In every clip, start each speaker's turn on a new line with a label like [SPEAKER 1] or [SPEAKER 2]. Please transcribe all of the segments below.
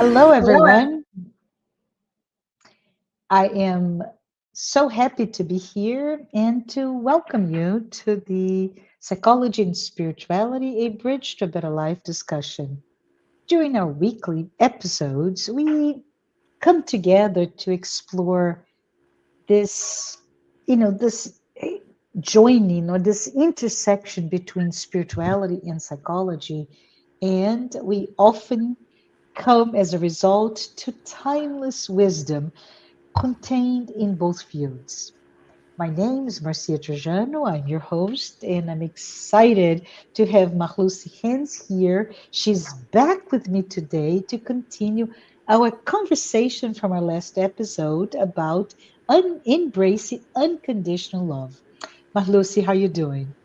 [SPEAKER 1] Hello, everyone. I am so happy to be here and to welcome you to the Psychology and Spirituality, a Bridge to a Better Life discussion. During our weekly episodes, we come together to explore this, this joining or this intersection between spirituality and psychology. And we often come as a result to timeless wisdom contained in both fields. My name is Marcia Trajano. I'm your host, and I'm excited to have Mahlusi Hens here. She's back with me today to continue our conversation from our last episode about embracing unconditional love. Mahlusi, how you doing?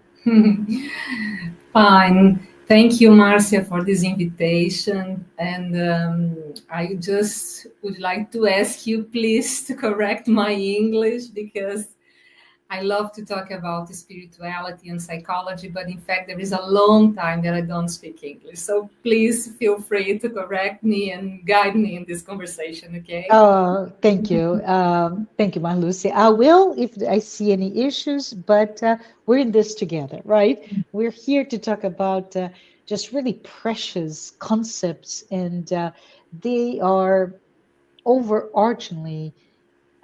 [SPEAKER 2] Fine. Thank you, Marcia, for this invitation. And I just would like to ask you, please, to correct my English because I love to talk about spirituality and psychology, but in fact, there is a long time that I don't speak English. So please feel free to correct me and guide me in this conversation, okay?
[SPEAKER 1] Thank you. Thank you, Mahlusi. I will if I see any issues, but we're in this together, right? We're here to talk about just really precious concepts, and they are overarchingly,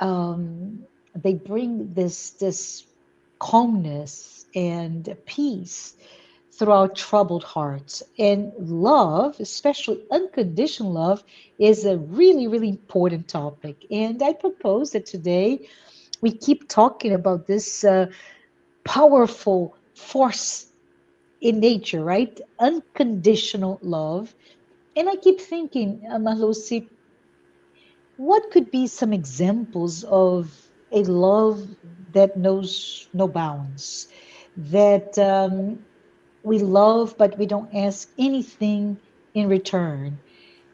[SPEAKER 1] um, they bring this calmness and peace throughout troubled hearts. And love, especially unconditional love, is a really, really important topic. And I propose that today we keep talking about this powerful force in nature, right? Unconditional love. And I keep thinking, Mahlusi, what could be some examples of a love that knows no bounds, that we love, but we don't ask anything in return?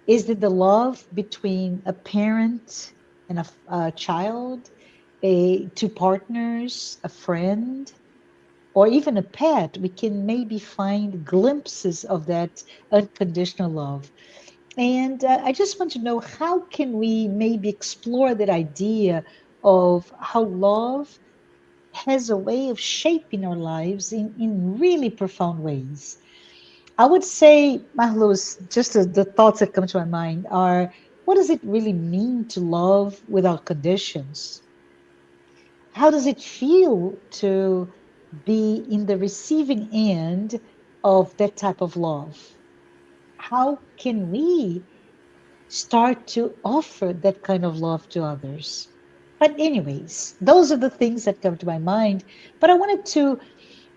[SPEAKER 1] Is it the love between a parent and a child, two partners, a friend, or even a pet? We can maybe find glimpses of that unconditional love. And I just want to know, how can we maybe explore that idea of how love has a way of shaping our lives in really profound ways? I would say, Mahlus, just the thoughts that come to my mind are, what does it really mean to love without conditions? How does it feel to be in the receiving end of that type of love? How can we start to offer that kind of love to others? But, anyways, those are the things that come to my mind. But I wanted to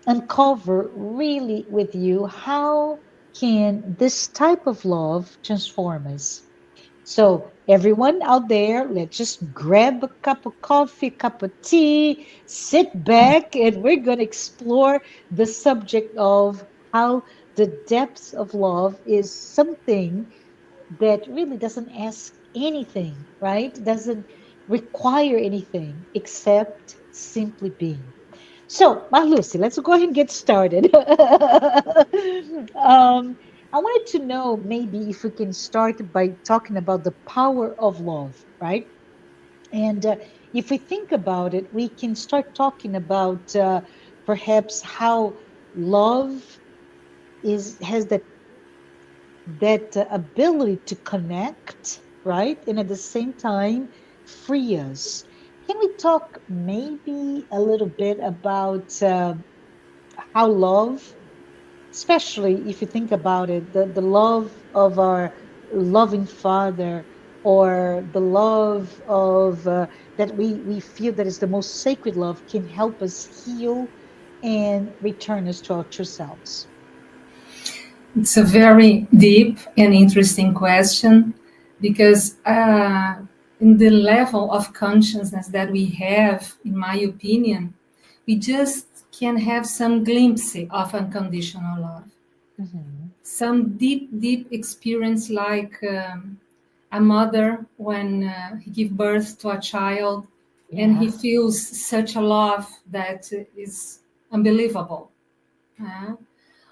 [SPEAKER 1] uncover really with you, how can this type of love transform us? So, everyone out there, let's just grab a cup of coffee, cup of tea, sit back, and we're going to explore the subject of how the depths of love is something that really doesn't ask anything, right? Doesn't require anything except simply being. So, Lucy, let's go ahead and get started. I wanted to know, maybe if we can start by talking about the power of love, right? And if we think about it, we can start talking about perhaps how love has that ability to connect, right? And at the same time, free us. Can we talk maybe a little bit about how love, especially if you think about it, the love of our loving Father, or the love of that we feel that is the most sacred love, can help us heal and return us to our true selves?
[SPEAKER 2] It's a very deep and interesting question because in the level of consciousness that we have, in my opinion, we just can have some glimpse of unconditional love.
[SPEAKER 1] Hmm.
[SPEAKER 2] Some deep, deep experience, like a mother when he gives birth to a child and he
[SPEAKER 1] Yeah.
[SPEAKER 2] feels such a love that is unbelievable.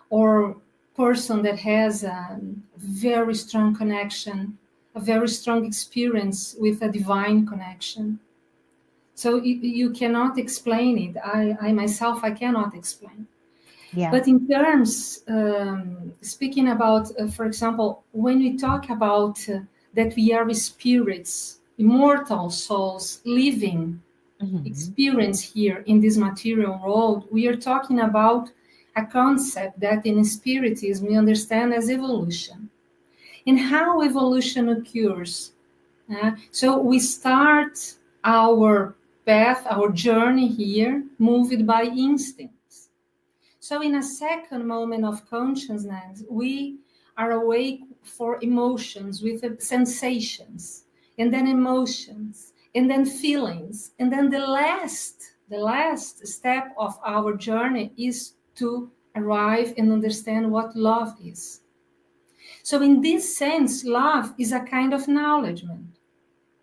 [SPEAKER 2] Or person that has a very strong connection a very strong experience with a divine connection. So you cannot explain it. I myself, I cannot explain.
[SPEAKER 1] Yeah.
[SPEAKER 2] But in terms, speaking about, for example, when we talk about that we are spirits, immortal souls, living
[SPEAKER 1] Hmm.
[SPEAKER 2] experience here in this material world, we are talking about a concept that in Spiritism we understand as evolution. And how evolution occurs. So we start our path, our journey here, moved by instincts. So, in a second moment of consciousness, we are awake for emotions with sensations, and then emotions, and then feelings, and then the last step of our journey is to arrive and understand what love is. So, in this sense, love is a kind of acknowledgement.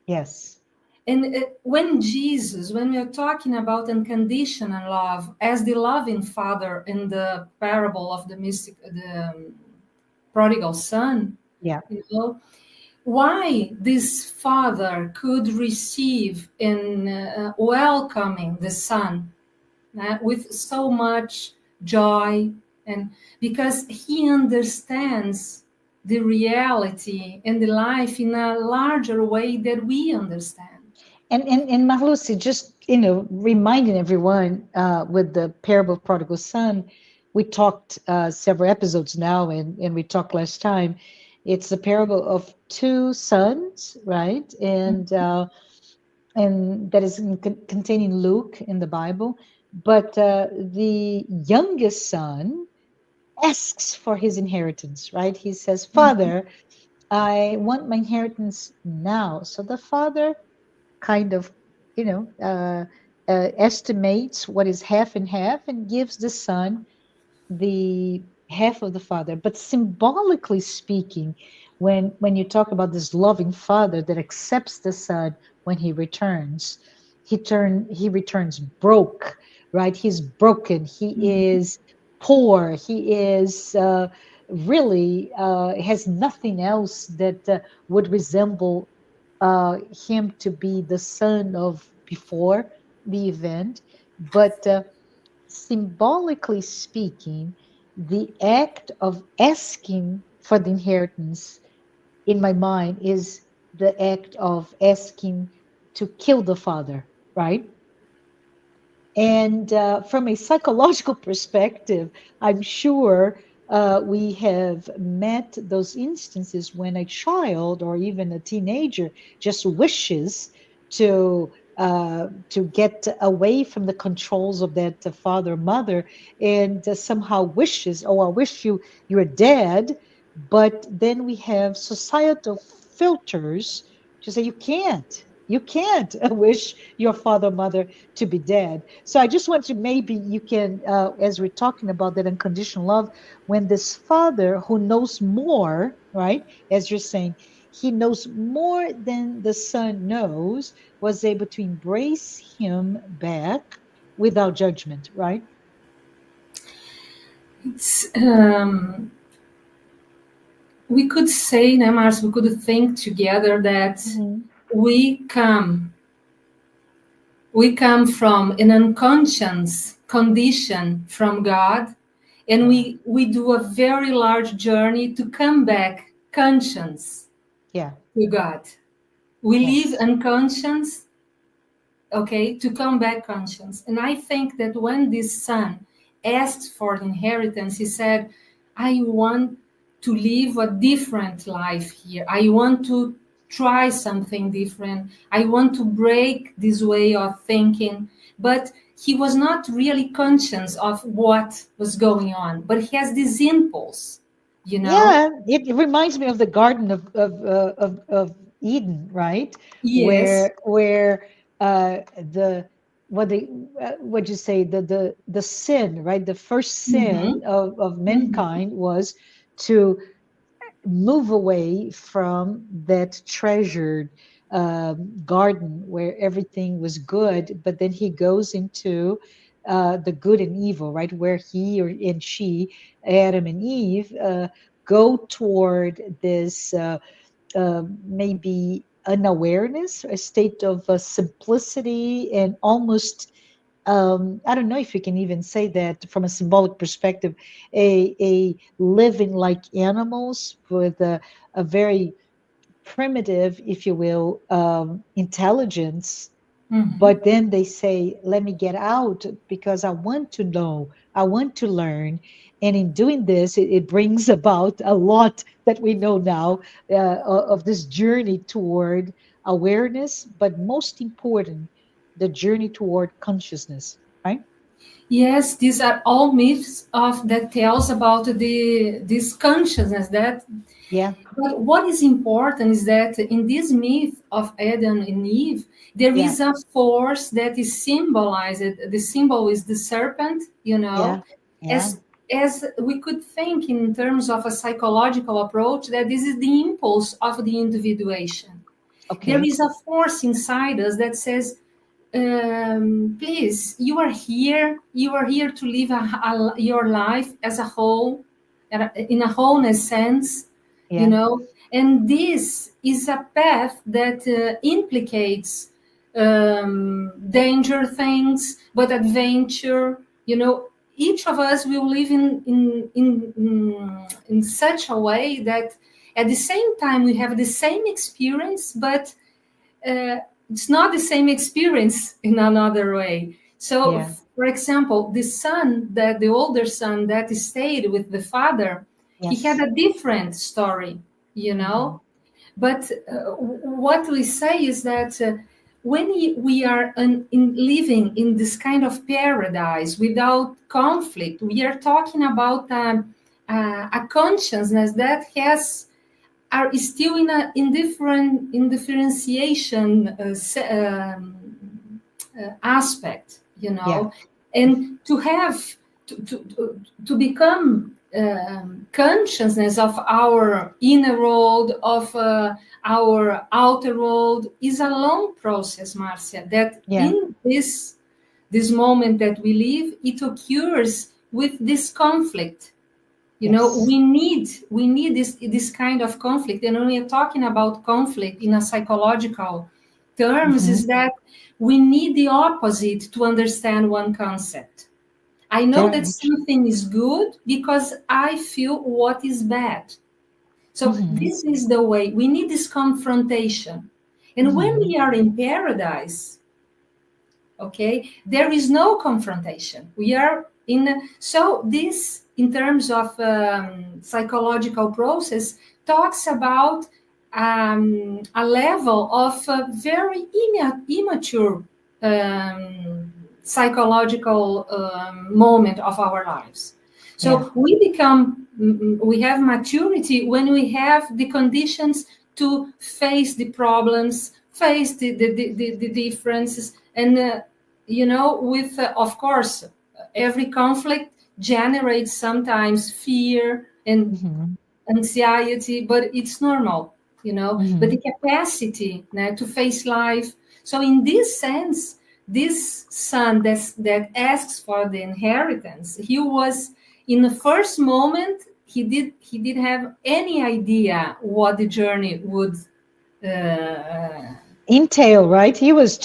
[SPEAKER 1] Yes.
[SPEAKER 2] And when we are talking about unconditional love, as the loving father in the parable of the prodigal son,
[SPEAKER 1] Yeah.
[SPEAKER 2] you know, why this father could receive in welcoming the son with so much joy, and because he understands the reality and the life in a larger way that we understand.
[SPEAKER 1] And Mahlusi, just reminding everyone with the parable of prodigal son, we talked several episodes now, and we talked last time. It's the parable of two sons, right? And that is contained in Luke in the Bible. But the youngest son asks for his inheritance, right? He says, "Father, I want my inheritance now." So the father kind of, you know, estimates what is half and half and gives the son the half of the father. But symbolically speaking, when you talk about this loving father that accepts the son when he returns, he returns broke, right? He's broken. He
[SPEAKER 2] Mhm.
[SPEAKER 1] is poor. He is really has nothing else that would resemble him to be the son of before the event. But symbolically speaking, the act of asking for the inheritance in my mind is the act of asking to kill the father, right? And from a psychological perspective, I'm sure we have met those instances when a child or even a teenager just wishes to get away from the controls of that father or mother, and somehow wishes, "Oh, I wish you're dead." But then we have societal filters to say, you can't wish your father or mother to be dead. So I just want to, maybe you can, as we're talking about that unconditional love, when this father who knows more, right, as you're saying, he knows more than the son knows, was able to embrace him back without judgment, right?
[SPEAKER 2] It's, we could say, Mars, we could think together that
[SPEAKER 1] Mhm.
[SPEAKER 2] we come we come from an unconscious condition from God, and
[SPEAKER 1] Yeah,
[SPEAKER 2] we do a very large journey to come back conscious
[SPEAKER 1] yeah,
[SPEAKER 2] to God. We live
[SPEAKER 1] yes,
[SPEAKER 2] unconscious, okay, to come back conscious. And I think that when this son asked for inheritance, he said, I want to live a different life here. I want to try something different. I want to break this way of thinking. But he was not really conscious of what was going on, but he has this impulse, you know?
[SPEAKER 1] yeah. It reminds me of the Garden of Eden, right?
[SPEAKER 2] Yes.
[SPEAKER 1] Where the what they what you say, the sin, right? The first sin
[SPEAKER 2] Mm-hmm.
[SPEAKER 1] of
[SPEAKER 2] Mm-hmm.
[SPEAKER 1] mankind was to move away from that treasured garden where everything was good, but then he goes into the good and evil, right? Where he or and she, Adam and Eve, go toward this. maybe an awareness, a state of simplicity, and almost I don't know if you can even say that from a symbolic perspective, a living like animals with a very primitive, if you will, intelligence.
[SPEAKER 2] Mhm.
[SPEAKER 1] But then they say, let me get out because I want to know, I want to learn. And in doing this, it brings about a lot that we know now of this journey toward awareness, but most important, the journey toward consciousness, right?
[SPEAKER 2] Yes, these are all myths of that tells about this consciousness that.
[SPEAKER 1] Yeah,
[SPEAKER 2] But what is important is that in this myth of Adam and Eve, there
[SPEAKER 1] yeah,
[SPEAKER 2] is a force that is symbolized. The symbol is the serpent,
[SPEAKER 1] yeah, yeah.
[SPEAKER 2] as we could think in terms of a psychological approach, that this is the impulse of the individuation. There
[SPEAKER 1] Okay.
[SPEAKER 2] is a force inside us that says, please, you are here to live your life as a whole, in a wholeness sense, you
[SPEAKER 1] Yeah.
[SPEAKER 2] know and this is a path that implicates danger things, but adventure. Each of us will live in such a way that at the same time we have the same experience, but uh, it's not the same experience in another way. So,
[SPEAKER 1] Yeah.
[SPEAKER 2] for example, the older son that stayed with the father, he had
[SPEAKER 1] Yes.
[SPEAKER 2] a different story, you
[SPEAKER 1] Hmm.
[SPEAKER 2] know. But what we say is that when we are living in this kind of paradise without conflict, we are talking about a consciousness that has are still in a in differentiation aspect,
[SPEAKER 1] Yeah.
[SPEAKER 2] and to have to become consciousness of our inner world, of our outer world, is a long process, Marcia. That
[SPEAKER 1] Yeah.
[SPEAKER 2] in this moment that we live, it occurs with this conflict.
[SPEAKER 1] Yes.
[SPEAKER 2] We need this kind of conflict. And when we are talking about conflict in a psychological terms,
[SPEAKER 1] Hmm.
[SPEAKER 2] is that we need the opposite to understand one concept. I know that
[SPEAKER 1] Very true.
[SPEAKER 2] something is good because I feel what is bad. So
[SPEAKER 1] Hmm.
[SPEAKER 2] this is the way we need, this confrontation. And when
[SPEAKER 1] Hmm.
[SPEAKER 2] we are in paradise, okay, there is no confrontation. We are in, so this in terms of psychological process talks about a level of very immature psychological moment of our lives.
[SPEAKER 1] Yeah.
[SPEAKER 2] So we have maturity when we have the conditions to face the problems, face the differences, and with of course every conflict generates sometimes fear and
[SPEAKER 1] Hmm.
[SPEAKER 2] anxiety, but it's normal. But the
[SPEAKER 1] Hmm.
[SPEAKER 2] capacity to face life. So in this sense, this son that asks for the inheritance, he was, in the first moment, he did have any idea what the journey would
[SPEAKER 1] Entail, right? He
[SPEAKER 2] yes,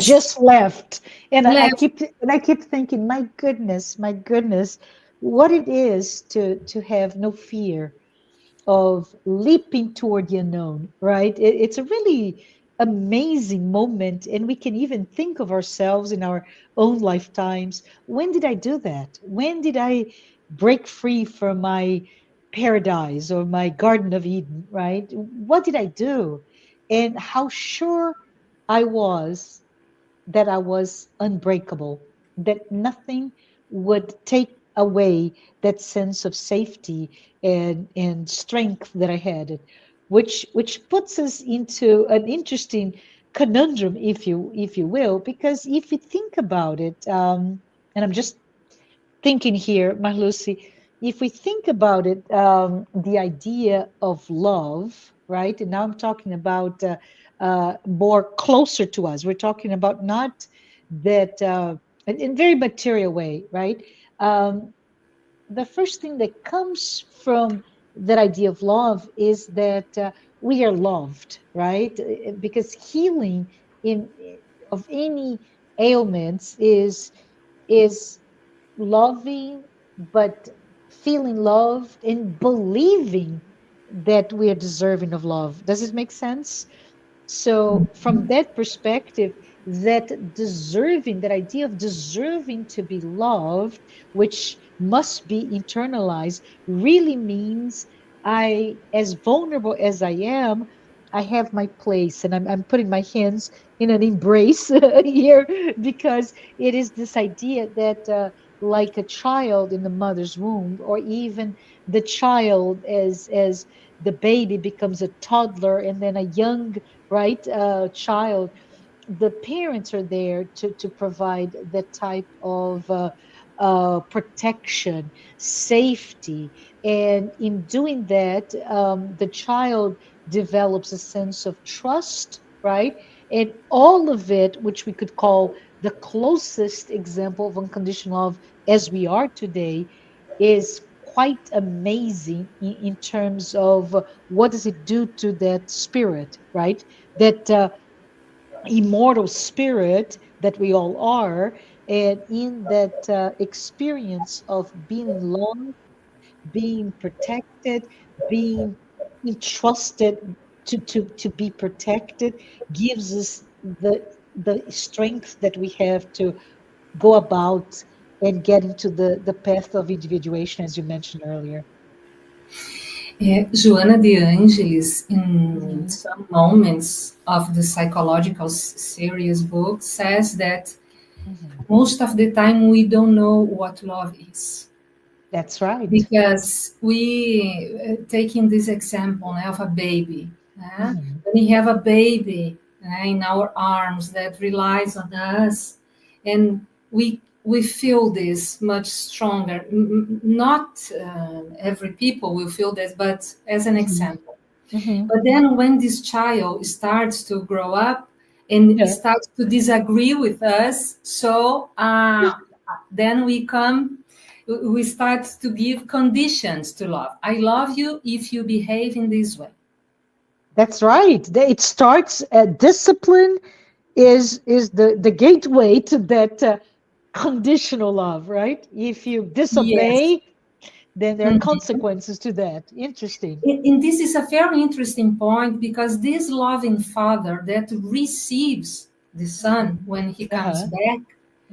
[SPEAKER 1] just left. And
[SPEAKER 2] left.
[SPEAKER 1] I keep thinking, my goodness, what it is to have no fear of leaping toward the unknown, right? It's a really amazing moment. And we can even think of ourselves in our own lifetimes. When did I do that? When did I break free from my paradise or my Garden of Eden, right? What did I do? And how sure I was that I was unbreakable, that nothing would take away that sense of safety and strength that I had, which puts us into an interesting conundrum, if you will, because if you think about it, and I'm just thinking here, Marlucy, if we think about it, the idea of love, right? And now I'm talking about more closer to us. We're talking about not that in very material way, right? Um, the first thing that comes from that idea of love is that we are loved, right? Because healing in of any ailments is loving, but feeling loved and believing that we are deserving of love. Does it make sense? So, from that perspective, that deserving, that idea of deserving to be loved, which must be internalized, really means as vulnerable as I am, I have my place, and I'm putting my hands in an embrace here, because it is this idea that, like a child in the mother's womb, or even the child as the baby becomes a toddler and then a young, right, child, the parents are there to provide that type of protection, safety. And in doing that, the child develops a sense of trust, right? And all of it, which we could call the closest example of unconditional love as we are today, is quite amazing in terms of what does it do to that spirit, right? That immortal spirit that we all are, and in that experience of being loved, being protected, being entrusted to be protected, gives us the strength that we have to go about and get into the path of individuation, as you mentioned earlier.
[SPEAKER 2] Joana de Angelis, in
[SPEAKER 1] Hmm.
[SPEAKER 2] some moments of the psychological series book, says that
[SPEAKER 1] Hmm.
[SPEAKER 2] most of the time we don't know what love is.
[SPEAKER 1] That's right.
[SPEAKER 2] Because we, taking this example of a baby,
[SPEAKER 1] Hmm.
[SPEAKER 2] when we have a baby in our arms that relies on us, and we feel this much stronger. Not every people will feel this, but as an
[SPEAKER 1] Hmm.
[SPEAKER 2] example.
[SPEAKER 1] Hmm.
[SPEAKER 2] But then when this child starts to grow up and
[SPEAKER 1] Yeah,
[SPEAKER 2] starts to disagree with us, so then we start to give conditions to love. I love you if you behave in this way.
[SPEAKER 1] that's right. It starts at discipline is the gateway to that conditional love, right? If you
[SPEAKER 2] Yes.
[SPEAKER 1] disobey, then there are
[SPEAKER 2] Mhm.
[SPEAKER 1] consequences to that. Interesting.
[SPEAKER 2] And this is a very interesting point because this loving father that receives the son
[SPEAKER 1] Hmm.
[SPEAKER 2] when he comes
[SPEAKER 1] Uh-huh.
[SPEAKER 2] back,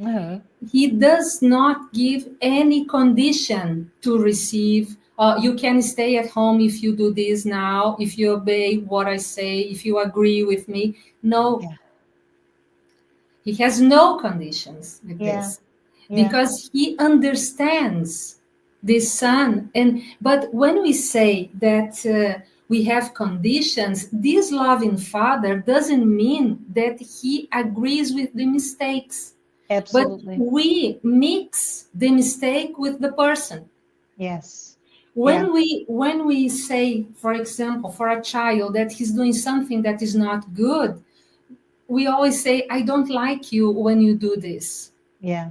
[SPEAKER 1] Uh-huh.
[SPEAKER 2] he does not give any condition to receive. You can stay at home if you do this now, if you obey what I say, if you agree with me. No,
[SPEAKER 1] Yeah.
[SPEAKER 2] he has no conditions with
[SPEAKER 1] Yeah.
[SPEAKER 2] this
[SPEAKER 1] Yeah.
[SPEAKER 2] because he understands the son. And but when we say that we have conditions, this loving father doesn't mean that he agrees with the mistakes, but
[SPEAKER 1] Absolutely.
[SPEAKER 2] we mix the mistake with the person.
[SPEAKER 1] Yes. Yeah.
[SPEAKER 2] When we say, for example, for a child that he's doing something that is not good, we always say, I don't like you when you do this.
[SPEAKER 1] Yeah.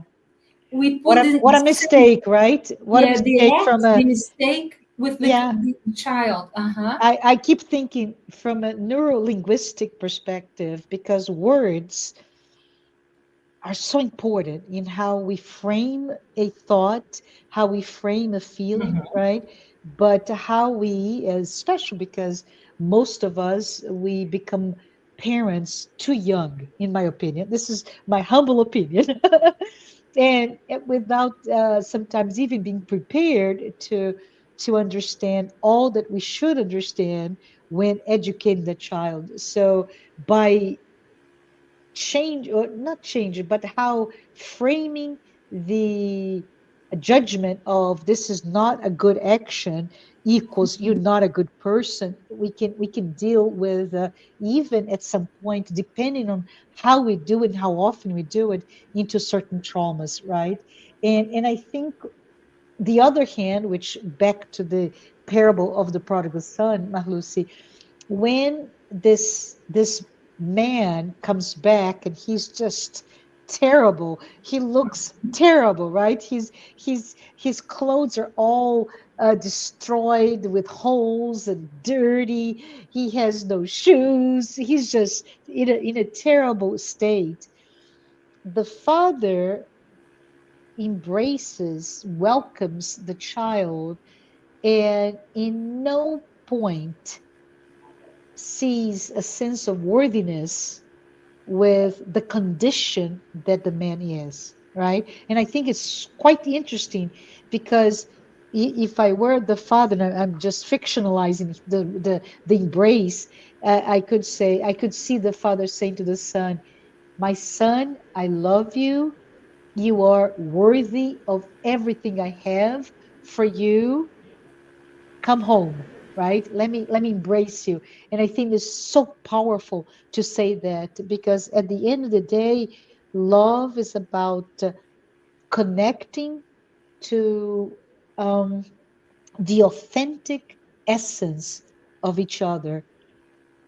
[SPEAKER 2] We
[SPEAKER 1] What
[SPEAKER 2] put
[SPEAKER 1] a
[SPEAKER 2] the
[SPEAKER 1] what a
[SPEAKER 2] same,
[SPEAKER 1] mistake, right? What a
[SPEAKER 2] yeah, the
[SPEAKER 1] mistake from
[SPEAKER 2] act,
[SPEAKER 1] a
[SPEAKER 2] the mistake with
[SPEAKER 1] yeah.
[SPEAKER 2] the child. Uh-huh.
[SPEAKER 1] I keep thinking from a neuro-linguistic perspective, because words are so important in how we frame a thought, how we frame a feeling, right? But how we, as special, because most of us, we become parents too young, in my opinion. This is my humble opinion. And without sometimes even being prepared to understand all that we should understand when educating the child. So by change, or not change it, but how framing the judgment of this is not a good action equals you're not a good person, we can deal with, even at some point, depending on how we do it and how often we do it, into certain traumas, right? And I think the other hand, which back to the parable of the prodigal son, Mahlusi, when this man comes back and he's just terrible, he looks terrible, right? His clothes are all destroyed with holes and dirty. He has no shoes. He's just in a terrible state. The father embraces, welcomes the child, and in no point sees a sense of worthiness with the condition that the man is, right? And I think it's quite interesting because if I were the father, and I'm just fictionalizing the embrace, I could say, I could see the father saying to the son, my son, I love you. You are worthy of everything I have for you. Come home, right? Let me embrace you. And I think it's so powerful to say that, because at the end of the day, love is about connecting to um, the authentic essence of each other,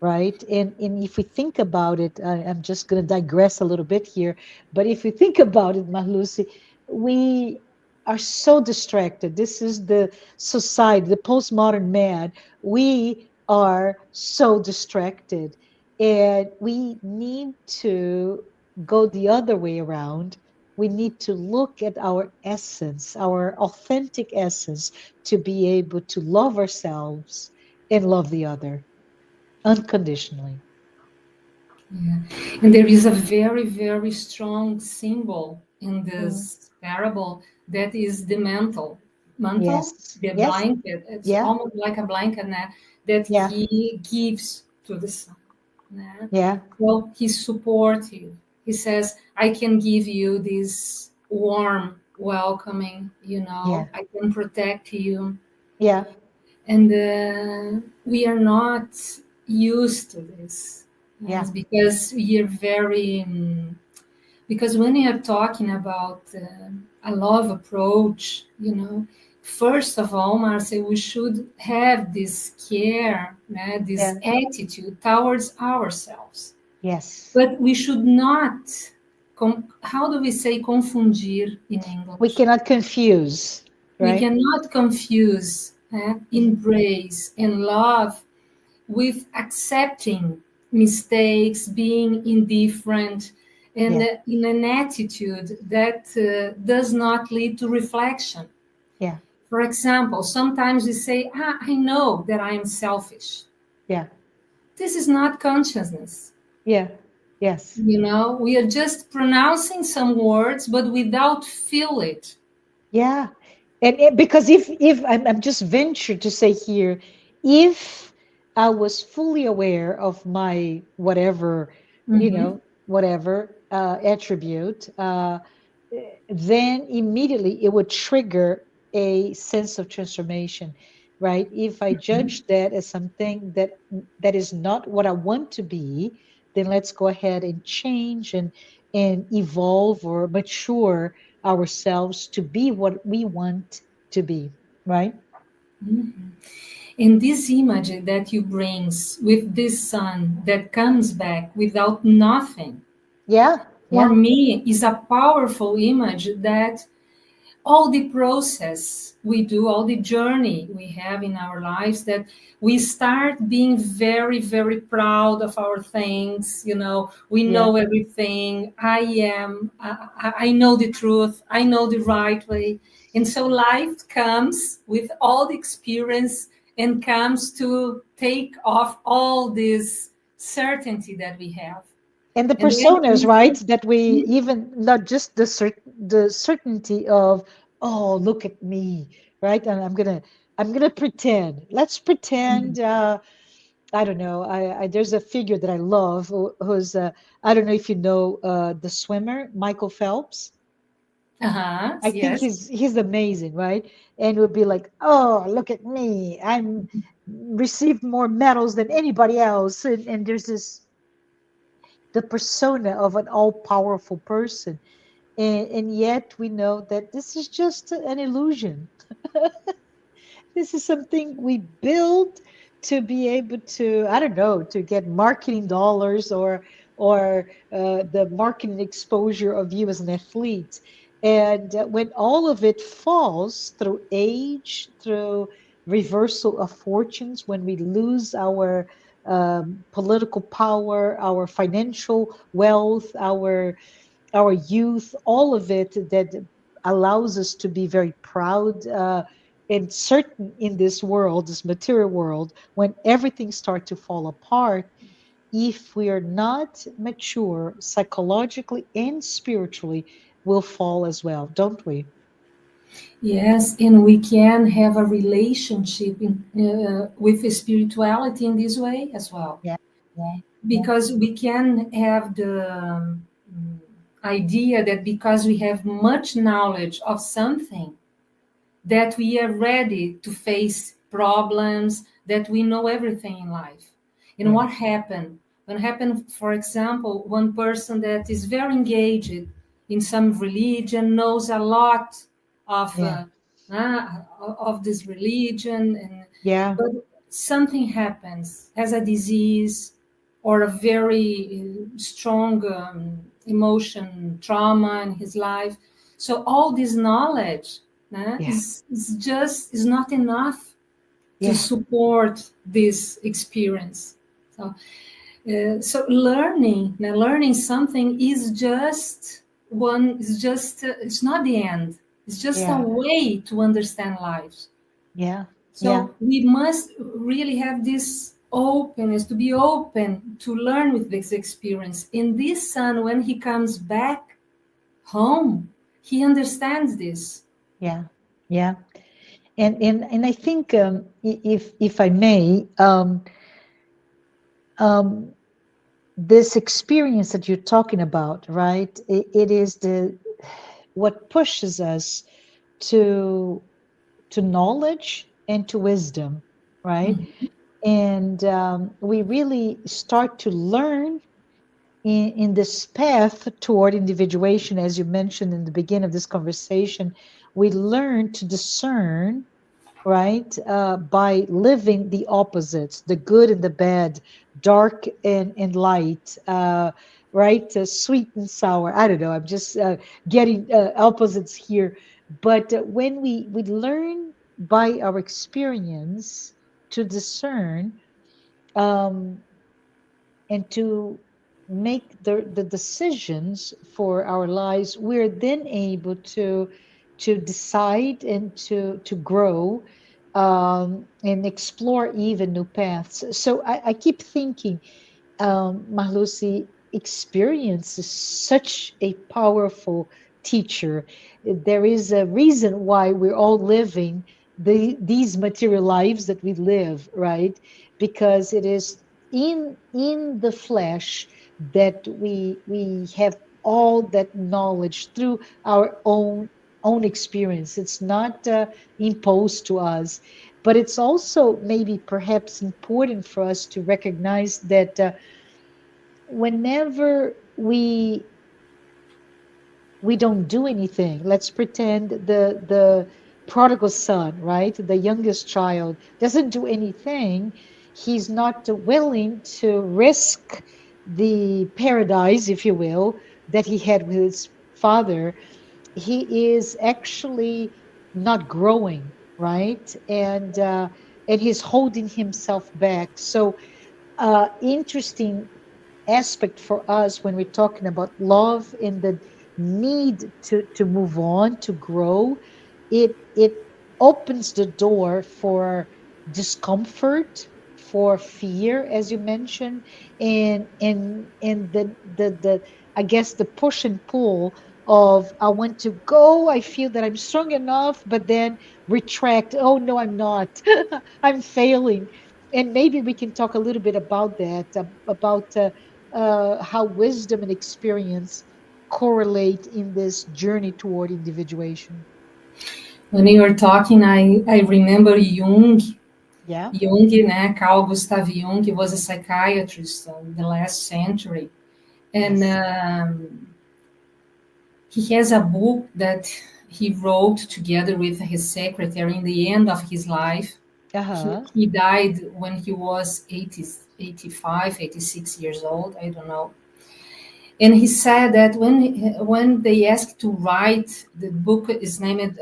[SPEAKER 1] right? And if we think about it, I'm just going to digress a little bit here, but if we think about it, Marlucy, we are so distracted. This is the society, the postmodern man. We are so distracted, and we need to go the other way around. We need to look at our essence, our authentic essence, to be able to love ourselves and love the other unconditionally.
[SPEAKER 2] Yeah. And there is a very, very strong symbol in
[SPEAKER 1] Mm.
[SPEAKER 2] this parable that is the mantle,
[SPEAKER 1] Yes.
[SPEAKER 2] the
[SPEAKER 1] Yes.
[SPEAKER 2] blanket. It's
[SPEAKER 1] Yeah.
[SPEAKER 2] almost like a blanket net that
[SPEAKER 1] Yeah.
[SPEAKER 2] he gives to the son. Né?
[SPEAKER 1] Yeah.
[SPEAKER 2] Well, he's supportive. He says, I can give you this warm, welcoming,
[SPEAKER 1] Yeah.
[SPEAKER 2] I can protect you.
[SPEAKER 1] Yeah.
[SPEAKER 2] And we are not used to this.
[SPEAKER 1] Yeah.
[SPEAKER 2] Yes, because we are very because when you are talking about a love approach, first of all, Marcia, we should have this care, this
[SPEAKER 1] Yeah.
[SPEAKER 2] attitude towards ourselves.
[SPEAKER 1] Yes.
[SPEAKER 2] But we should not, how do we say confundir in
[SPEAKER 1] We
[SPEAKER 2] English?
[SPEAKER 1] cannot confuse,
[SPEAKER 2] We
[SPEAKER 1] right?
[SPEAKER 2] cannot confuse
[SPEAKER 1] Mhm.
[SPEAKER 2] embrace and love with accepting mistakes, being indifferent, and
[SPEAKER 1] Yeah.
[SPEAKER 2] in an attitude that does not lead to reflection.
[SPEAKER 1] Yeah.
[SPEAKER 2] For example, sometimes we say, I know that I am selfish.
[SPEAKER 1] Yeah.
[SPEAKER 2] This is not consciousness.
[SPEAKER 1] Yeah. Yes.
[SPEAKER 2] We are just pronouncing some words, but without feel it.
[SPEAKER 1] Yeah. And because if I'm just ventured to say here, if I was fully aware of my whatever,
[SPEAKER 2] Mm-hmm.
[SPEAKER 1] whatever attribute, then immediately it would trigger a sense of transformation, right? If I judge that as something that is not what I want to be, then let's go ahead and change and evolve or mature ourselves to be what we want to be, right?
[SPEAKER 2] Mm-hmm. And this image that you brings with this son that comes back without nothing,
[SPEAKER 1] Yeah.
[SPEAKER 2] for
[SPEAKER 1] Yeah.
[SPEAKER 2] me is a powerful image that all the process we do, all the journey we have in our lives, that we start being very, very proud of our things. We
[SPEAKER 1] Yeah.
[SPEAKER 2] know everything. I know the truth. I know the right way. And so life comes with all the experience and comes to take off all this certainty that we have.
[SPEAKER 1] And the
[SPEAKER 2] And then
[SPEAKER 1] personas, right, that we even not just the certainty of, oh, look at me, right? And I'm gonna pretend. Let's pretend. I don't know. There's a figure that I love who's I don't know if you know the swimmer Michael Phelps.
[SPEAKER 2] uh-huh,
[SPEAKER 1] I think
[SPEAKER 2] yes.
[SPEAKER 1] he's amazing, right? And it would be like, oh, look at me. I'm received more medals than anybody else. And there's this the persona of an all-powerful person. And yet we know that this is just an illusion. This is something we build to be able to, I don't know, to get marketing dollars or the marketing exposure of you as an athlete. And when all of it falls through age, through reversal of fortunes, when we lose our political power, our financial wealth, our youth, all of it that allows us to be very proud and certain in this world, this material world, when everything starts to fall apart, if we are not mature psychologically and spiritually, we'll fall as well, don't we?
[SPEAKER 2] Yes, and we can have a relationship with spirituality in this way as well,
[SPEAKER 1] Yeah, yeah, yeah,
[SPEAKER 2] because we can have the idea that because we have much knowledge of something, that we are ready to face problems, that we know everything in life. And
[SPEAKER 1] yeah,
[SPEAKER 2] what happened? When happened, for example, one person that is very engaged in some religion knows a lot of
[SPEAKER 1] yeah,
[SPEAKER 2] of this religion, and
[SPEAKER 1] yeah,
[SPEAKER 2] but something happens, has a disease or a very strong emotion trauma in his life. So all this knowledge
[SPEAKER 1] yeah,
[SPEAKER 2] is not enough to
[SPEAKER 1] yeah,
[SPEAKER 2] support this experience. So, so learning something is just one. Is just it's not the end. It's just a
[SPEAKER 1] yeah,
[SPEAKER 2] way to understand life.
[SPEAKER 1] yeah, yeah,
[SPEAKER 2] So we must really have this openness to be open to learn with this experience. In this son, when he comes back home, he understands this.
[SPEAKER 1] yeah, yeah. And I think if I may, um, this experience that you're talking about, right? It is the what pushes us to knowledge and to wisdom, right? And we really start to learn in this path toward individuation, as you mentioned in the beginning of this conversation. We learn to discern, right? By living the opposites, the good and the bad, dark and light, right? Sweet and sour. I don't know. I'm just getting opposites here. But when we learn by our experience to discern, um, and to make the decisions for our lives, we're then able to decide and to grow and explore even new paths. So I keep thinking, Marlusi, experience is such a powerful teacher. There is a reason why we're all living these material lives that we live, right? Because it is in the flesh that we have all that knowledge through our own experience. It's not imposed to us, but it's also maybe perhaps important for us to recognize that whenever we don't do anything, let's pretend the prodigal son, right, the youngest child doesn't do anything, he's not willing to risk the paradise, if you will, that he had with his father. He is actually not growing, right? And he's holding himself back. So interesting aspect for us when we're talking about love and the need to move on, to grow. It opens the door for discomfort, for fear, as you mentioned, and the I guess the push and pull of I want to go, I feel that I'm strong enough, but then retract. Oh no, I'm not. I'm failing. And maybe we can talk a little bit about that, about how wisdom and experience correlate in this journey toward individuation.
[SPEAKER 2] When you were talking, I remember Jung.
[SPEAKER 1] Yeah.
[SPEAKER 2] Jung, né, Carl Gustav Jung, was a psychiatrist in the last century. And
[SPEAKER 1] Yes.
[SPEAKER 2] he has a book that he wrote together with his secretary in the end of his life.
[SPEAKER 1] Uh-huh.
[SPEAKER 2] He died when he was 80, 85, 86 years old, I don't know. And he said that when they asked to write, the book is named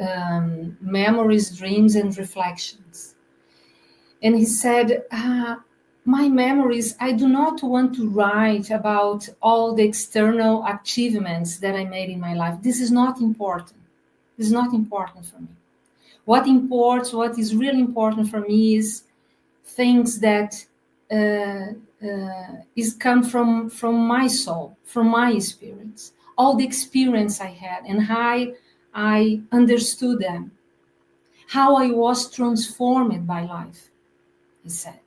[SPEAKER 2] Memories, Dreams, and Reflections. And he said, my memories, I do not want to write about all the external achievements that I made in my life. This is not important. This is not important for me. What is really important for me is things that is come from my soul, from my experience, all the experience I had, and how I understood them, how I was transformed by life, he said.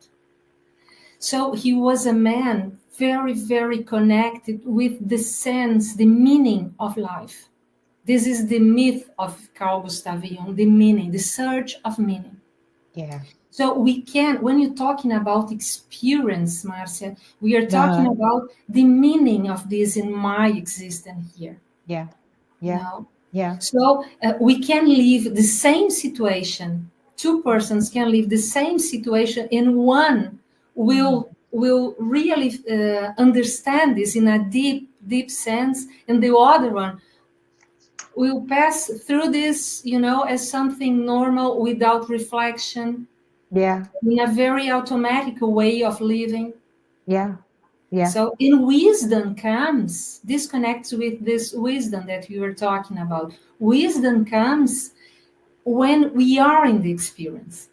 [SPEAKER 2] So he was a man very, very connected with the sense, the meaning of life. This is the myth of Carl Gustav Jung, the meaning, the search of meaning.
[SPEAKER 1] Yeah.
[SPEAKER 2] So we can, when you're talking about experience, Marcia, we are talking
[SPEAKER 1] Uh-huh.
[SPEAKER 2] about the meaning of this in my existence here.
[SPEAKER 1] Yeah.
[SPEAKER 2] You
[SPEAKER 1] Yeah.
[SPEAKER 2] know,
[SPEAKER 1] Yeah.
[SPEAKER 2] so we can live the same situation. Two persons can live the same situation, and one
[SPEAKER 1] Mm.
[SPEAKER 2] will really understand this in a deep sense, and the other one will pass through this, as something normal without reflection,
[SPEAKER 1] Yeah.
[SPEAKER 2] in a very automatic way of living.
[SPEAKER 1] Yeah. Yeah.
[SPEAKER 2] So in wisdom comes, this connects with this wisdom that you were talking about. Wisdom comes when we are in the experience.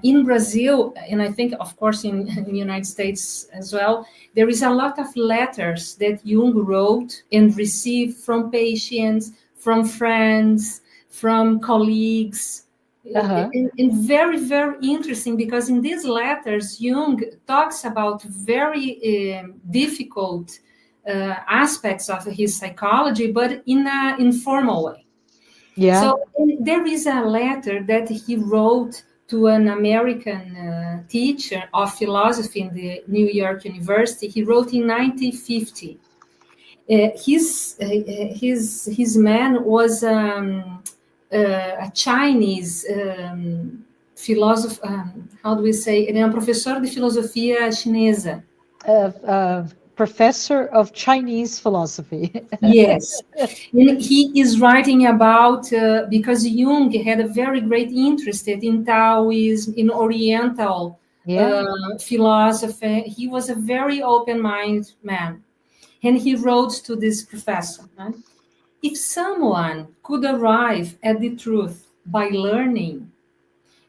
[SPEAKER 2] In Brazil, and I think, of course, in the United States as well, there is a lot of letters that Jung wrote and received from patients, from friends, from colleagues.
[SPEAKER 1] Uh-huh.
[SPEAKER 2] And very, very interesting, because in these letters, Jung talks about very difficult aspects of his psychology, but in an informal way.
[SPEAKER 1] Yeah.
[SPEAKER 2] So there is a letter that he wrote to an American teacher of philosophy in the New York University. He wrote in 1950. His man was a Chinese philosopher. How do we say? Ele é um professor de filosofia chinesa.
[SPEAKER 1] Uh, professor of Chinese philosophy.
[SPEAKER 2] Yes, and he is writing about because Jung had a very great interest in Taoism, in Oriental
[SPEAKER 1] Yeah.
[SPEAKER 2] philosophy. He was a very open-minded man, and he wrote to this professor, right? If someone could arrive at the truth by learning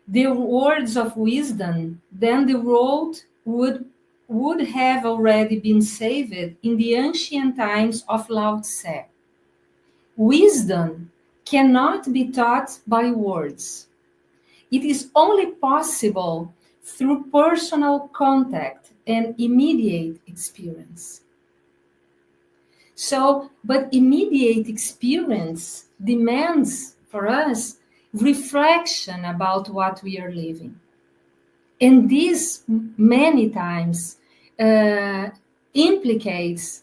[SPEAKER 2] the words of wisdom, then the world would have already been saved in the ancient times of Lao Tse. Wisdom cannot be taught by words. It is only possible through personal contact and immediate experience. So, but immediate experience demands for us reflection about what we are living. And this many times uh, implicates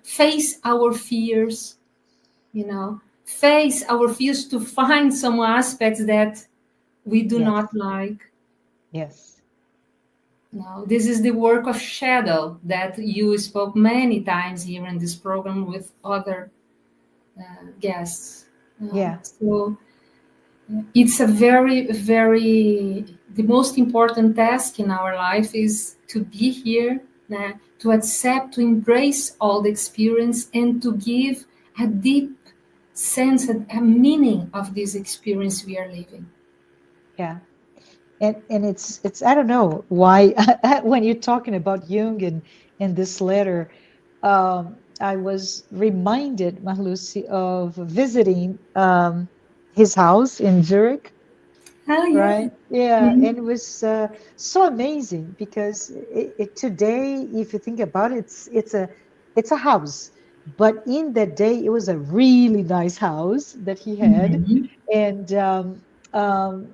[SPEAKER 2] face our fears, face our fears to find some aspects that we do
[SPEAKER 1] Yes.
[SPEAKER 2] not like.
[SPEAKER 1] Yes.
[SPEAKER 2] No, this is the work of shadow that you spoke many times here in this program with other guests.
[SPEAKER 1] Yeah.
[SPEAKER 2] So it's a very, very, the most important task in our life is to be here, to accept, to embrace all the experience, and to give a deep sense, a meaning of this experience we are living.
[SPEAKER 1] Yeah. And it's I don't know why when you're talking about Jung and this letter, I was reminded, Mahlusi, of visiting his house in Zurich,
[SPEAKER 2] Ah, yeah.
[SPEAKER 1] right? Yeah,
[SPEAKER 2] Mhm.
[SPEAKER 1] and it was so amazing because today, if you think about it, it's a house, but in that day, it was a really nice house that he had,
[SPEAKER 2] Mhm.
[SPEAKER 1] and um,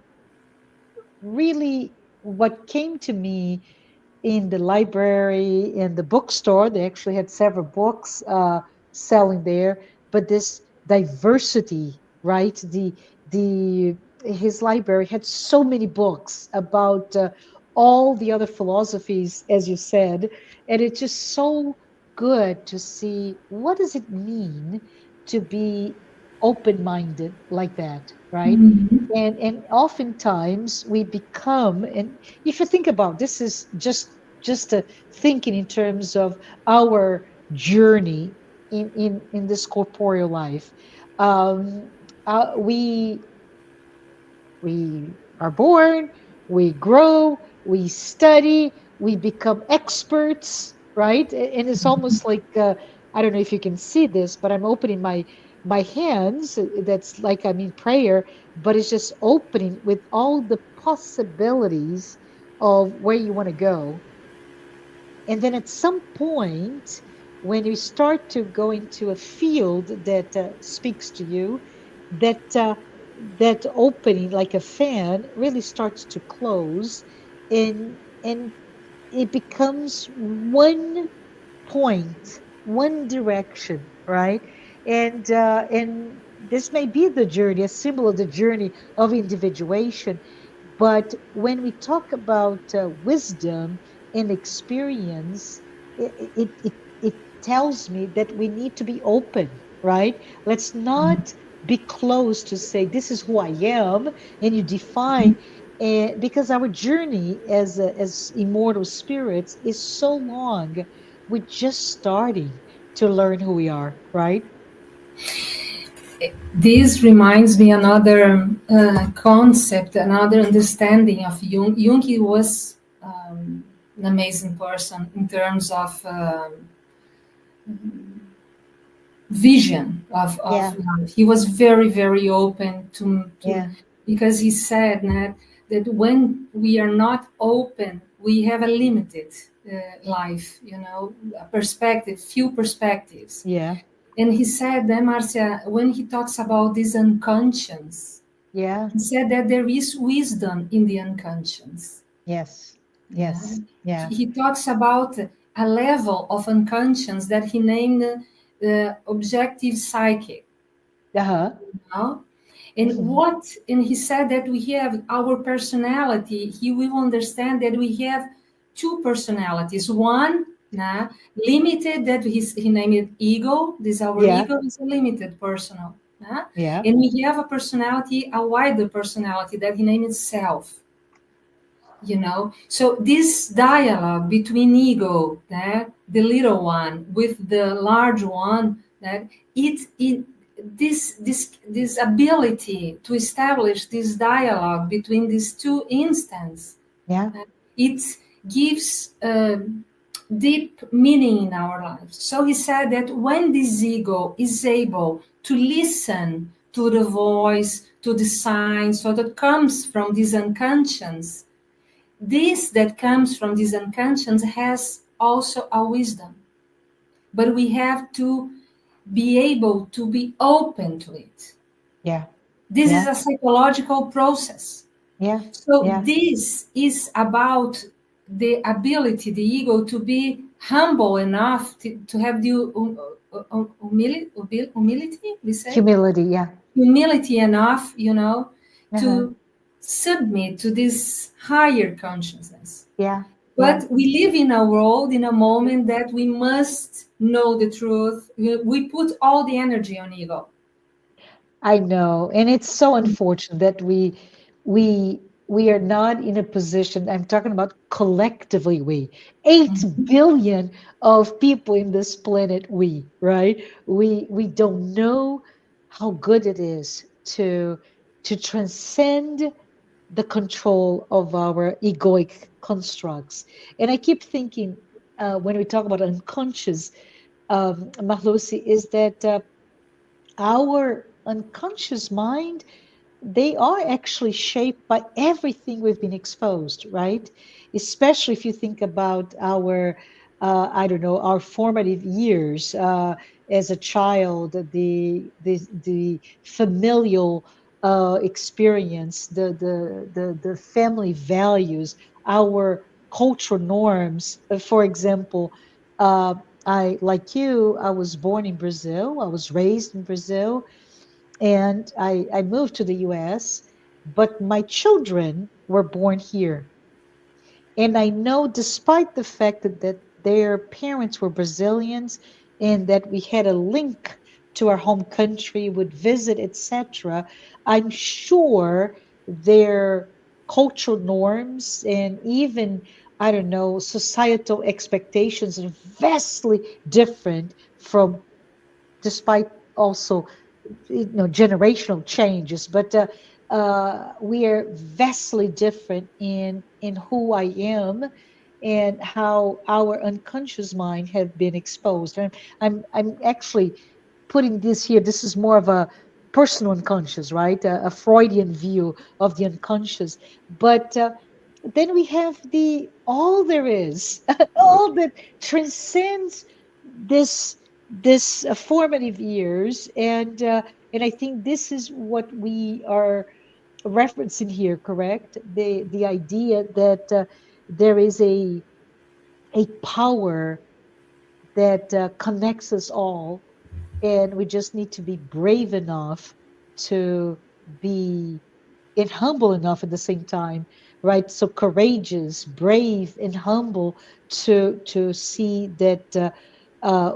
[SPEAKER 1] really, what came to me in the library, in the bookstore, they actually had several books selling there, but this diversity, right? The his library had so many books about all the other philosophies, as you said, and it's just so good to see what does it mean to be open-minded like that, right?
[SPEAKER 2] Mhm.
[SPEAKER 1] And oftentimes we become, and if you think about this, is just a thinking in terms of our journey in this corporeal life. um we are born, we grow, we study, we become experts, right? And it's almost like, I don't know if you can see this, but I'm opening my hands. That's like I'm in prayer, but it's just opening with all the possibilities of where you want to go. And then at some point, when you start to go into a field that speaks to you, that that opening like a fan really starts to close, and it becomes one point, one direction, right? And this may be the journey, a symbol of the journey of individuation. But when we talk about wisdom and experience, it tells me that we need to be open, right? Let's not be close to say, this is who I am, and you define. Because our journey as immortal spirits is so long, we're just starting to learn who we are, right?
[SPEAKER 2] This reminds me another concept, another understanding of Jung. Jung he was an amazing person in terms of vision of
[SPEAKER 1] Yeah,
[SPEAKER 2] life. He was very, very open to
[SPEAKER 1] yeah,
[SPEAKER 2] because he said that when we are not open, we have a limited life, a perspective, few perspectives.
[SPEAKER 1] yeah,
[SPEAKER 2] And he said that, Marcia, when he talks about this unconscious,
[SPEAKER 1] yeah,
[SPEAKER 2] he said that there is wisdom in the unconscious.
[SPEAKER 1] yes,
[SPEAKER 2] Yeah.
[SPEAKER 1] yes, yeah,
[SPEAKER 2] He talks about a level of unconscious that he named objective psychic.
[SPEAKER 1] uh-huh,
[SPEAKER 2] Know? And
[SPEAKER 1] hmm,
[SPEAKER 2] and he said that we have our personality, he will understand that we have two personalities. One, limited, that he named it ego. This our
[SPEAKER 1] yeah,
[SPEAKER 2] ego is a limited personal.
[SPEAKER 1] yeah,
[SPEAKER 2] And we have a personality, a wider personality that he named self. So this dialogue between ego, the little one, with the large one, that it this ability to establish this dialogue between these two instances,
[SPEAKER 1] yeah,
[SPEAKER 2] it gives deep meaning in our lives. So he said that when this ego is able to listen to the voice, to the signs, so that comes from this unconscious, this that comes from this unconscious has also a wisdom, but we have to be able to be open to it.
[SPEAKER 1] yeah,
[SPEAKER 2] This is
[SPEAKER 1] yeah,
[SPEAKER 2] a psychological process.
[SPEAKER 1] yeah,
[SPEAKER 2] So
[SPEAKER 1] yeah.
[SPEAKER 2] this is about the ability, the ego, to be humble enough to have the humility, we say,
[SPEAKER 1] Humility, yeah,
[SPEAKER 2] humility enough,
[SPEAKER 1] uh-huh,
[SPEAKER 2] to submit to this higher consciousness.
[SPEAKER 1] yeah, yeah.
[SPEAKER 2] But we live in a world, in a moment that we must know the truth. We put all the energy on ego.
[SPEAKER 1] I know, and it's so unfortunate that we are not in a position. I'm talking about collectively, we 8 billion of people in this planet. We right. We don't know how good it is to transcend the control of our egoic constructs. And I keep thinking, when we talk about unconscious, Mahlusi, is that our unconscious mind, they are actually shaped by everything we've been exposed, right? Especially if you think about our, I don't know, our formative years as a child, the familial experience, the family values, our cultural norms. For example, uh, I, like you, I was born in Brazil. I was raised in Brazil, and I moved to the US, but my children were born here. And I know, despite the fact that their parents were Brazilians and that we had a link to our home country, would visit, etc., I'm sure their cultural norms and even, I don't know, societal expectations are vastly different from, despite also, generational changes, but we are vastly different in who I am and how our unconscious mind have been exposed. I'm actually putting this here. This is more of a personal unconscious, right? A Freudian view of the unconscious. But then we have the all there is, all that transcends this formative years, and I think this is what we are referencing here, correct? The idea that there is a power that connects us all, and we just need to be brave enough to be, and humble enough at the same time, right? So courageous, brave, and humble to see that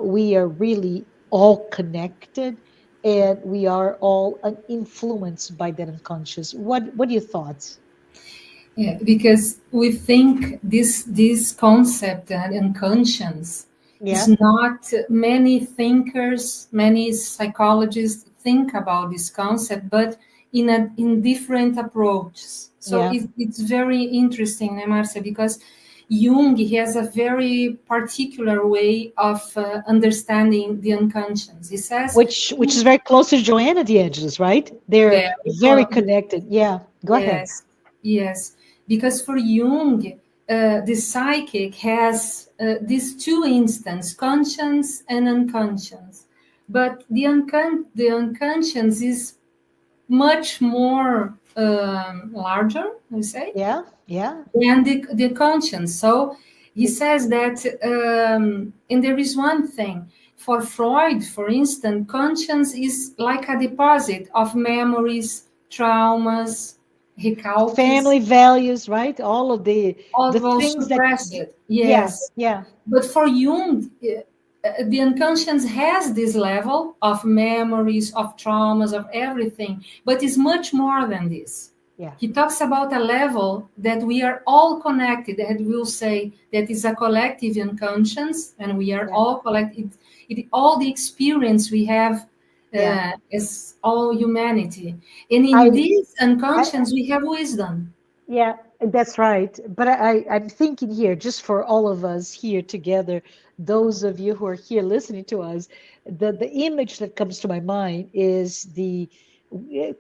[SPEAKER 1] we are really all connected, and we are all influenced by that unconscious. What are your thoughts?
[SPEAKER 2] Yeah, because we think this concept and unconscious is
[SPEAKER 1] Yeah,
[SPEAKER 2] not many thinkers, many psychologists think about this concept, but in different approaches. So
[SPEAKER 1] yeah.
[SPEAKER 2] it's very interesting, Marcia, because Jung, he has a very particular way of understanding the unconscious. He says
[SPEAKER 1] Which is very close to Joanna de Angelis, right? They're
[SPEAKER 2] very
[SPEAKER 1] very
[SPEAKER 2] close.
[SPEAKER 1] connected. Yeah, go ahead.
[SPEAKER 2] Yes, yes. Because for Jung, the psychic has these two instances, conscious and unconscious. But the unconscious is much more larger, we say,
[SPEAKER 1] Yeah, yeah.
[SPEAKER 2] than the conscience. So he says that, and there is one thing. For Freud, for instance, conscience is like a deposit of memories, traumas, recalques,
[SPEAKER 1] Family values, right? All of the
[SPEAKER 2] all those
[SPEAKER 1] things that,
[SPEAKER 2] suppressed.
[SPEAKER 1] yeah,
[SPEAKER 2] Yes.
[SPEAKER 1] yeah,
[SPEAKER 2] But for Jung, the unconscious has this level of memories, of traumas, of everything, but it's much more than this.
[SPEAKER 1] yeah,
[SPEAKER 2] He talks about a level that we are all connected, and we'll say that is a collective unconscious, and we are
[SPEAKER 1] yeah,
[SPEAKER 2] all collected. All the experience we have
[SPEAKER 1] yeah.
[SPEAKER 2] is all humanity. And
[SPEAKER 1] I,
[SPEAKER 2] in this
[SPEAKER 1] I,
[SPEAKER 2] unconscious, we have wisdom.
[SPEAKER 1] yeah, that's right. But I'm thinking here, just for all of us here together, those of you who are here listening to us, the image that comes to my mind is the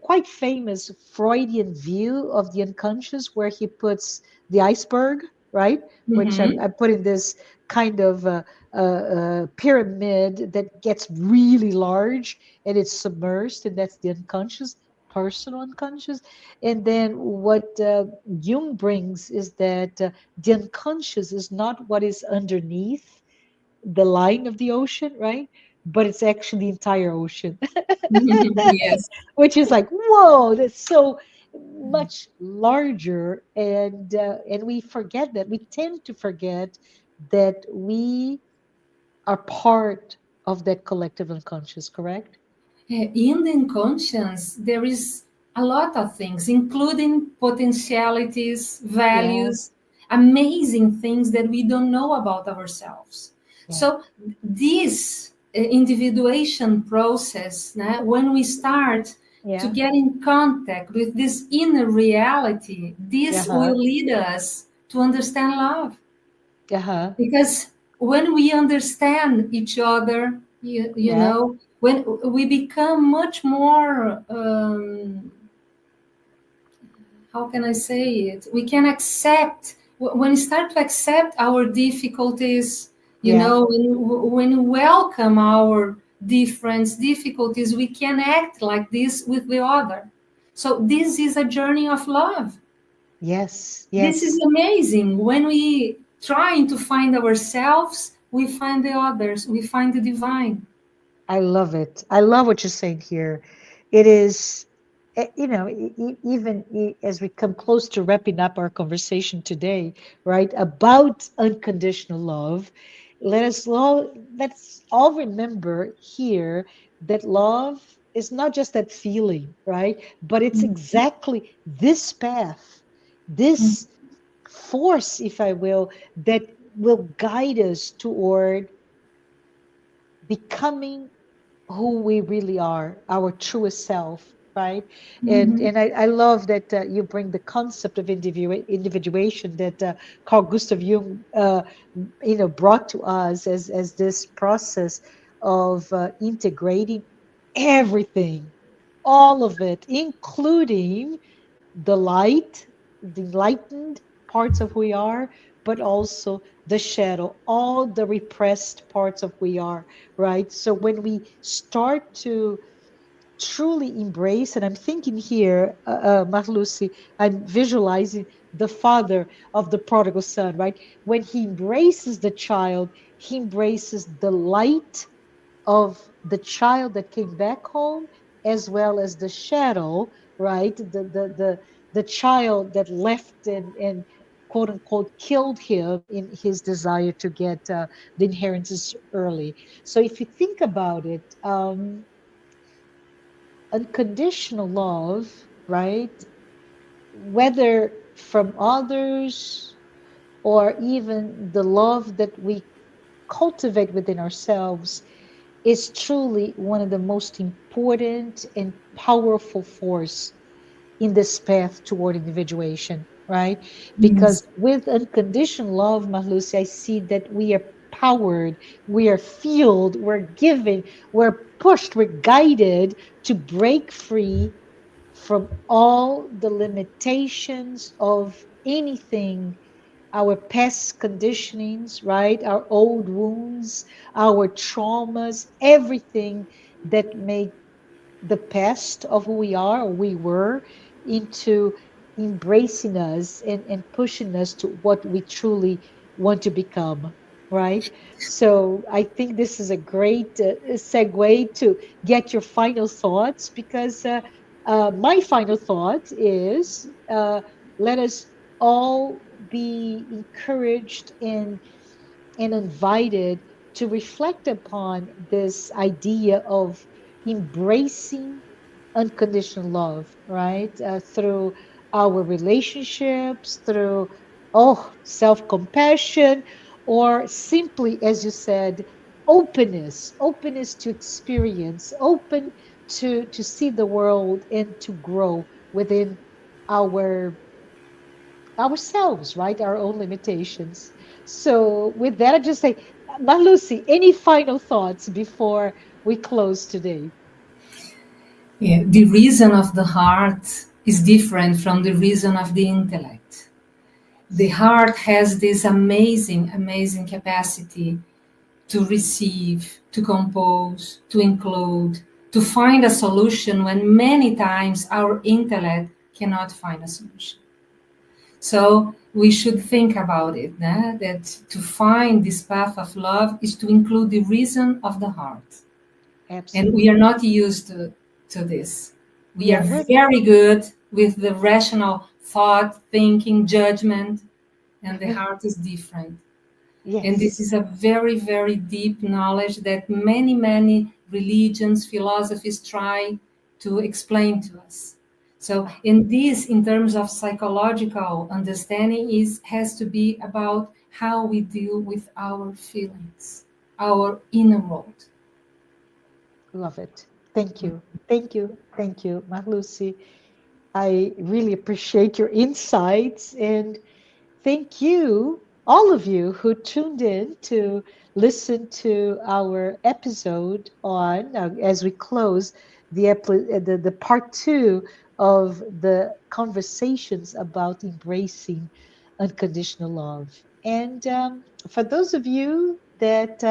[SPEAKER 1] quite famous Freudian view of the unconscious, where he puts the iceberg, right? Which
[SPEAKER 2] Mhm.
[SPEAKER 1] I'm putting this kind of pyramid that gets really large and it's submerged, and that's the unconscious, personal unconscious. And then what Jung brings is that the unconscious is not what is underneath the line of the ocean, right? But it's actually the entire ocean,
[SPEAKER 2] Yes.
[SPEAKER 1] which is like, whoa, that's so much larger. And we forget that. We tend to forget that we are part of that collective unconscious, correct?
[SPEAKER 2] In the unconscious, there is a lot of things, including potentialities,
[SPEAKER 1] Yeah,
[SPEAKER 2] values, amazing things that we don't know about ourselves.
[SPEAKER 1] yeah,
[SPEAKER 2] So, this individuation process, when we start to
[SPEAKER 1] yeah,
[SPEAKER 2] get in contact with this inner reality, this
[SPEAKER 1] uh-huh,
[SPEAKER 2] will lead us to understand love.
[SPEAKER 1] uh-huh,
[SPEAKER 2] Because when we understand each other,
[SPEAKER 1] yeah,
[SPEAKER 2] when we become much more, how can I say it? We can accept, when we start to accept our difficulties,
[SPEAKER 1] yeah.
[SPEAKER 2] when we welcome our difference, difficulties, we can act like this with the other. So this is a journey of love.
[SPEAKER 1] Yes,
[SPEAKER 2] This is
[SPEAKER 1] yes.
[SPEAKER 2] amazing. When we trying to find ourselves, we find the others, we find the divine.
[SPEAKER 1] I love it. I love what you're saying here. It is. as we come close to wrapping up our conversation today, right, about unconditional love, let's all remember here that love is not just that feeling, right? But it's exactly this path, this force, if I will, that will guide us toward becoming who we really are, our truest self, right? And I love that you bring the concept of individuation that Carl Gustav Jung, brought to us as this process of integrating everything, all of it, including the light, the enlightened parts of who we are, but also the shadow, all the repressed parts of who we are, right? So when we start to truly embrace, and I'm thinking here, Marlucy, I'm visualizing the father of the prodigal son, right? When he embraces the child, he embraces the light of the child that came back home, as well as the shadow, right? The child that left and quote unquote killed him in his desire to get the inheritance early. So if you think about it, unconditional love, right? Whether from others or even the love that we cultivate within ourselves is truly one of the most important and powerful force in this path toward individuation, right?
[SPEAKER 2] Yes.
[SPEAKER 1] Because with unconditional love, Mahlusi, I see that we are powered, we are fueled, we're given, we're pushed, we're guided to break free from all the limitations of anything, our past conditionings, right? Our old wounds, our traumas, everything that made the past of who we are or we were into embracing us and pushing us to what we truly want to become, right? So I think this is a great segue to get your final thoughts because my final thought is let us all be encouraged and invited to reflect upon this idea of embracing unconditional love, right? Through our relationships, through, oh, self compassion, or simply, as you said, openness to experience, open to see the world and to grow within our ourselves, right? Our own limitations. So, with that, I just say, Lucy, any final thoughts before we close today?
[SPEAKER 2] Yeah, the reason of the heart is different from the reason of the intellect. The heart has this amazing, amazing capacity to receive, to compose, to include, to find a solution when many times our intellect cannot find a solution. So we should think about it, that to find this path of love is to include the reason of the heart. And we are
[SPEAKER 1] Absolutely.
[SPEAKER 2] not used to this. We are
[SPEAKER 1] Yeah, we're,
[SPEAKER 2] very good with the rational thought, thinking, judgment, and the heart is different. And this
[SPEAKER 1] yes.
[SPEAKER 2] is a very, very deep knowledge that many, many religions, philosophies try to explain to us. So,
[SPEAKER 1] Oh,
[SPEAKER 2] in this, in terms of psychological understanding, is has to be about how we deal with our feelings, our inner world.
[SPEAKER 1] love it. Thank you. Thank you. Thank you, Lucy. I really appreciate your insights and thank you, all of you who tuned in to listen to our episode on, as we close the part two of the conversations about embracing unconditional love. And for those of you that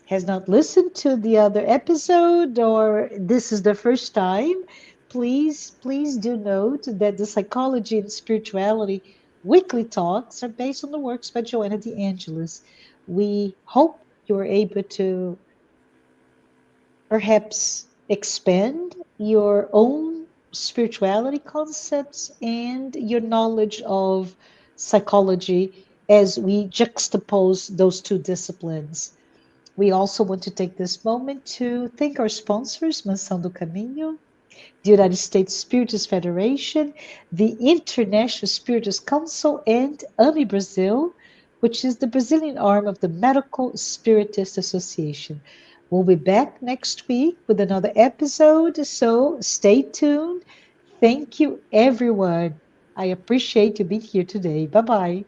[SPEAKER 1] has not listened to the other episode or this is the first time, please do note that the psychology and spirituality weekly talks are based on the works by Joanna De Angelis. We hope you're able to perhaps expand your own spirituality concepts and your knowledge of psychology as we juxtapose those two disciplines. We also want to take this moment to thank our sponsors, Mansão do Caminho, the United States Spiritist Federation, the International Spiritist Council, and AMI Brazil, which is the Brazilian arm of the Medical Spiritist Association. We'll be back next week with another episode, so stay tuned. Thank you, everyone. I appreciate you being here today. Bye bye.